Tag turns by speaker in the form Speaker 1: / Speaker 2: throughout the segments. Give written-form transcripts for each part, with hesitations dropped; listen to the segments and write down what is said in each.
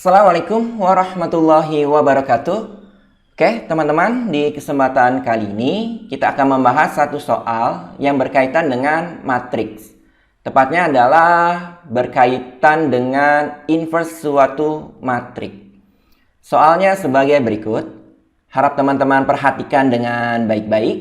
Speaker 1: Assalamualaikum warahmatullahi wabarakatuh. Oke, teman-teman, di kesempatan kali ini kita akan membahas satu soal yang berkaitan dengan matriks. Tepatnya adalah berkaitan dengan inverse suatu matriks. Soalnya sebagai berikut. Harap teman-teman perhatikan dengan baik-baik.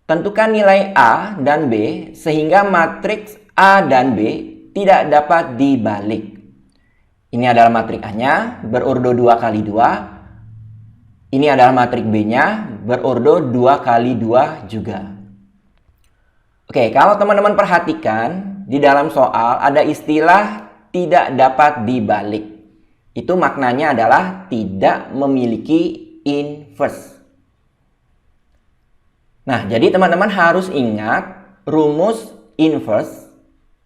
Speaker 1: Tentukan nilai A dan B sehingga matriks A dan B tidak dapat dibalik. Ini adalah matrik A-nya berurut 2 kali 2. Ini adalah matrik B-nya berurut 2 kali 2 juga. Oke, kalau teman-teman perhatikan di dalam soal ada istilah tidak dapat dibalik. Itu maknanya adalah tidak memiliki inverse. Nah, jadi teman-teman harus ingat rumus inverse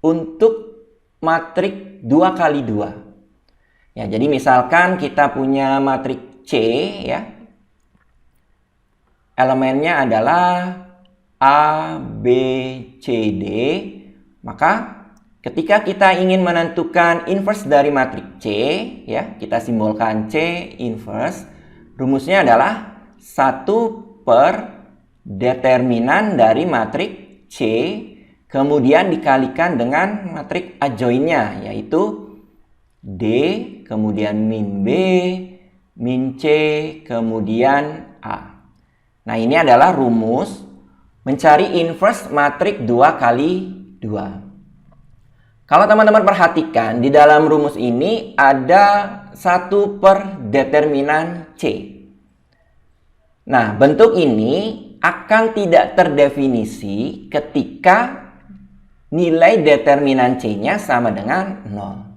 Speaker 1: untuk matrik 2 kali 2. Ya, jadi misalkan kita punya matrik C ya. Elemennya adalah A, B, C, D. Maka ketika kita ingin menentukan inverse dari matrik C ya, kita simbolkan C inverse. Rumusnya adalah 1 per determinan dari matrik C kemudian dikalikan dengan matrik adjoinnya yaitu D, kemudian min B, min C, kemudian A. Nah, ini adalah rumus mencari inverse matrik 2 kali 2. Kalau teman-teman perhatikan, di dalam rumus ini ada 1 per determinan C. Nah, bentuk ini akan tidak terdefinisi ketika nilai determinan C-nya sama dengan 0.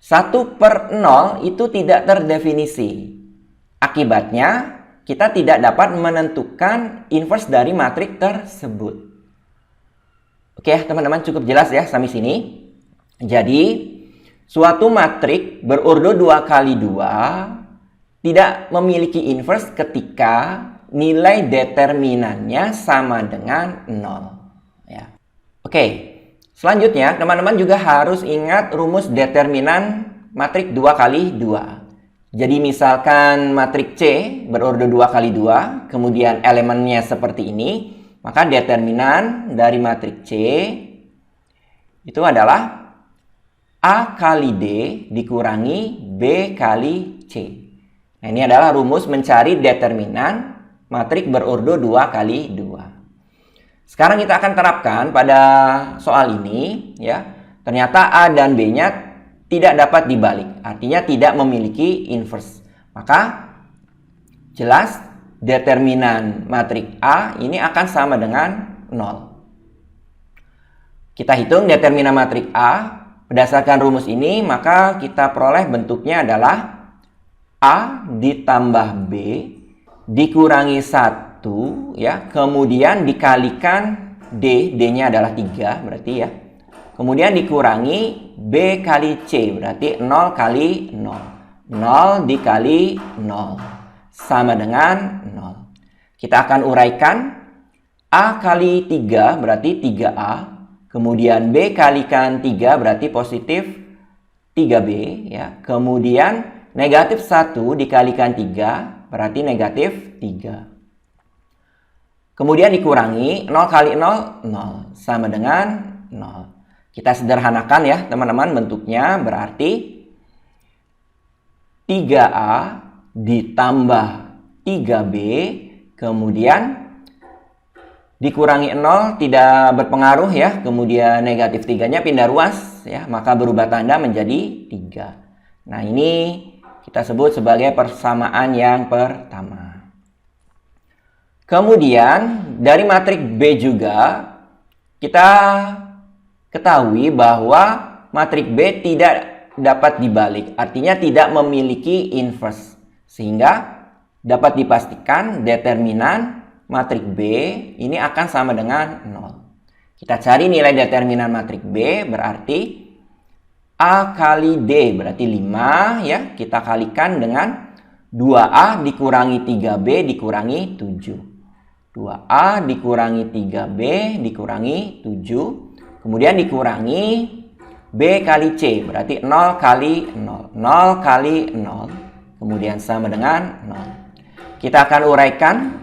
Speaker 1: 1 per 0 itu tidak terdefinisi. Akibatnya, kita tidak dapat menentukan inverse dari matrik tersebut. Oke, teman-teman, cukup jelas ya sampai sini. Jadi, suatu matrik berurut 2 kali 2 tidak memiliki inverse ketika nilai determinannya sama dengan 0. Ya. Oke. Selanjutnya, teman-teman juga harus ingat rumus determinan matrik 2 kali 2. Jadi misalkan matrik C berurut 2 kali 2, kemudian elemennya seperti ini, maka determinan dari matrik C itu adalah A kali D dikurangi B kali C. Nah, ini adalah rumus mencari determinan matrik berurut 2 kali 2. Sekarang kita akan terapkan pada soal ini ya. Ternyata A dan B-nya tidak dapat dibalik, artinya tidak memiliki inverse. Maka jelas determinan matrik A ini akan sama dengan 0. Kita hitung determinan matrik A berdasarkan rumus ini, maka kita peroleh bentuknya adalah A ditambah B dikurangi 1 ya, kemudian dikalikan D, D-nya adalah 3 berarti ya. Kemudian dikurangi B kali C, berarti 0 kali 0. 0 dikali 0 sama dengan 0. Kita akan uraikan A kali 3 berarti 3A. Kemudian B kalikan 3 berarti positif 3B ya. Kemudian negatif 1 dikalikan 3 berarti negatif 3. Kemudian dikurangi 0 kali 0, 0. Sama dengan 0. Kita sederhanakan ya teman-teman bentuknya. Berarti 3A ditambah 3B. Kemudian dikurangi 0 tidak berpengaruh ya. Kemudian negatif 3-nya pindah ruas ya. Maka berubah tanda menjadi 3. Nah, ini kita sebut sebagai persamaan yang pertama. Kemudian dari matrik B juga kita ketahui bahwa matrik B tidak dapat dibalik. Artinya tidak memiliki inverse. Sehingga dapat dipastikan determinan matrik B ini akan sama dengan 0. Kita cari nilai determinan matrik B berarti A kali D berarti 5 ya. Kita kalikan dengan 2A dikurangi 3B dikurangi 7. 2A dikurangi 3B dikurangi 7. Kemudian dikurangi B kali C, berarti 0 kali 0. 0 kali 0, kemudian sama dengan 0. Kita akan uraikan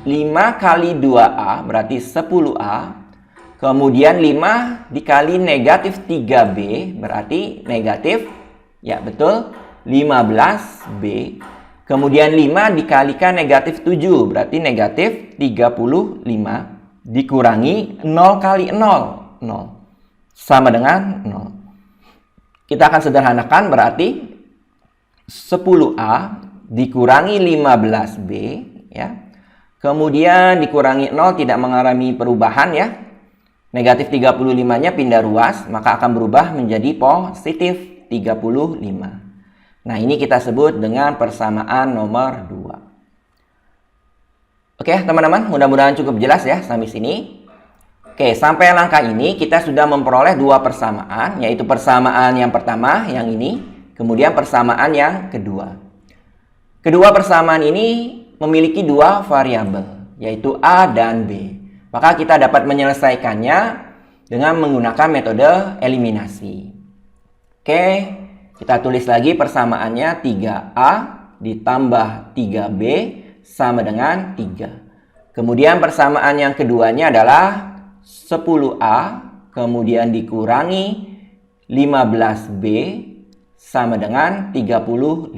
Speaker 1: 5 kali 2A, berarti 10A. Kemudian 5 dikali negatif 3B, berarti negatif, ya betul, 15B. Kemudian 5 dikalikan negatif 7, berarti negatif 35. Dikurangi 0 kali 0, 0. Sama dengan 0. Kita akan sederhanakan, berarti 10A dikurangi 15B, ya. Kemudian dikurangi 0 tidak mengalami perubahan, ya. Negatif 35-nya pindah ruas, maka akan berubah menjadi positif 35. Nah, ini kita sebut dengan persamaan nomor 2. Oke, teman-teman, mudah-mudahan cukup jelas ya sampai sini. Oke, sampai langkah ini kita sudah memperoleh dua persamaan, yaitu persamaan yang pertama, yang ini, kemudian persamaan yang kedua. Kedua persamaan ini memiliki dua variabel, yaitu A dan B. Maka kita dapat menyelesaikannya dengan menggunakan metode eliminasi. Oke, kita tulis lagi persamaannya 3A ditambah 3B sama dengan 3. Kemudian persamaan yang keduanya adalah 10A kemudian dikurangi 15B sama dengan 35.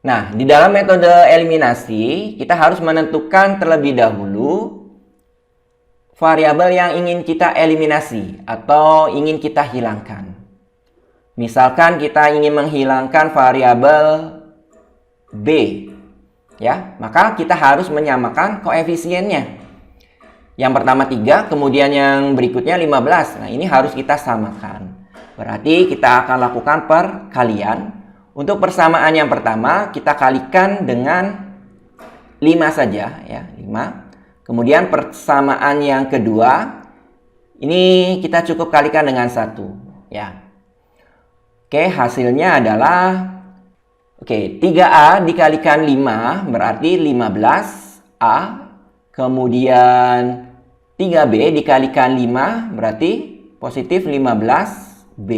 Speaker 1: Nah, di dalam metode eliminasi kita harus menentukan terlebih dahulu variabel yang ingin kita eliminasi atau ingin kita hilangkan. Misalkan kita ingin menghilangkan variabel B, ya, maka kita harus menyamakan koefisiennya. Yang pertama 3, kemudian yang berikutnya 15. Nah, ini harus kita samakan. Berarti kita akan lakukan perkalian. Untuk persamaan yang pertama, kita kalikan dengan 5 saja, ya, 5. Kemudian persamaan yang kedua, ini kita cukup kalikan dengan 1, ya. Oke, hasilnya adalah 3A dikalikan 5 berarti 15A. Kemudian 3B dikalikan 5 berarti positif 15B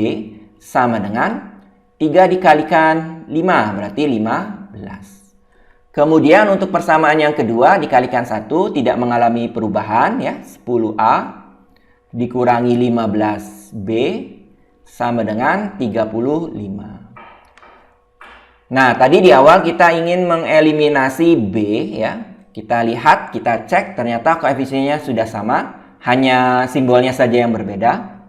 Speaker 1: sama dengan 3 dikalikan 5 berarti 15. Kemudian untuk persamaan yang kedua dikalikan 1 tidak mengalami perubahan, ya, 10A dikurangi 15B sama dengan 35. Nah, tadi di awal kita ingin mengeliminasi B, ya. Kita lihat, kita cek, ternyata koefisiennya sudah sama, hanya simbolnya saja yang berbeda.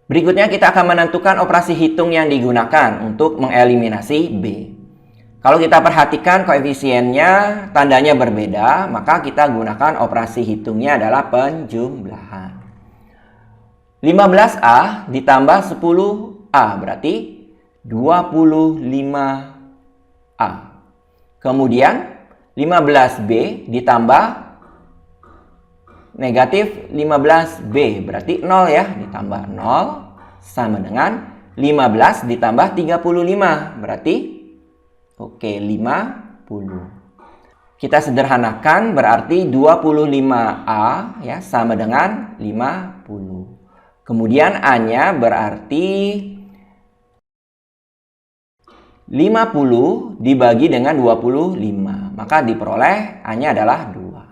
Speaker 1: Berikutnya kita akan menentukan operasi hitung yang digunakan untuk mengeliminasi B. Kalau kita perhatikan koefisiennya tandanya berbeda, maka kita gunakan operasi hitungnya adalah penjumlahan. 15A ditambah 10A berarti 25A. Kemudian 15B ditambah negatif 15B berarti 0, ya, ditambah 0 sama dengan 15 ditambah 35 berarti 50. Kita sederhanakan berarti 25A, ya, sama dengan 50. Kemudian A-nya berarti 50 dibagi dengan 25. Maka diperoleh A-nya adalah 2.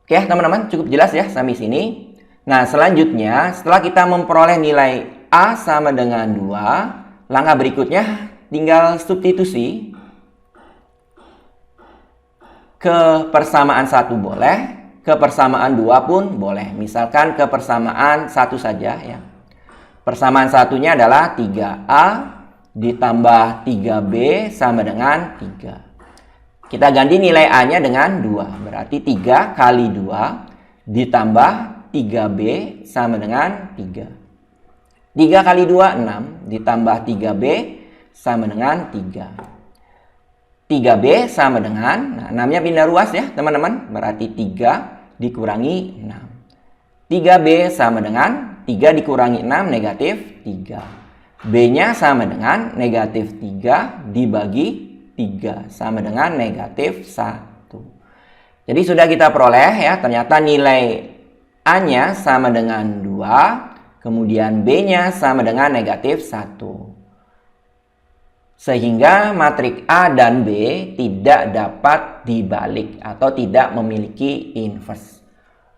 Speaker 1: Oke, teman-teman, cukup jelas ya sampai sini. Nah, selanjutnya setelah kita memperoleh nilai A sama dengan 2, langkah berikutnya tinggal substitusi ke persamaan 1 boleh, ke persamaan 2 pun boleh. Misalkan ke persamaan 1 saja, ya. Persamaan satunya adalah 3A ditambah 3B sama dengan 3. Kita ganti nilai A-nya dengan 2. Berarti 3 kali 2 ditambah 3B sama dengan 3. 3 kali 2, 6. Ditambah 3B sama dengan 3. 3B sama dengan, nah, 6-nya pindah ruas, ya, teman-teman. Berarti 3 dikurangi 6. 3B sama dengan 3 dikurangi 6, negatif 3. B-nya sama dengan negatif 3 dibagi 3 sama dengan negatif 1. Jadi sudah kita peroleh, ya, ternyata nilai A-nya sama dengan 2, kemudian B-nya sama dengan negatif 1. Sehingga matriks A dan B tidak dapat dibalik atau tidak memiliki inverse.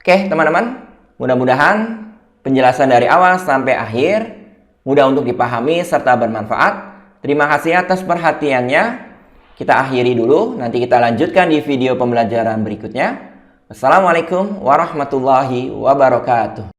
Speaker 1: Oke teman-teman, mudah-mudahan penjelasan dari awal sampai akhir mudah untuk dipahami serta bermanfaat. Terima kasih atas perhatiannya. Kita akhiri dulu, nanti kita lanjutkan di video pembelajaran berikutnya. Wassalamualaikum warahmatullahi wabarakatuh.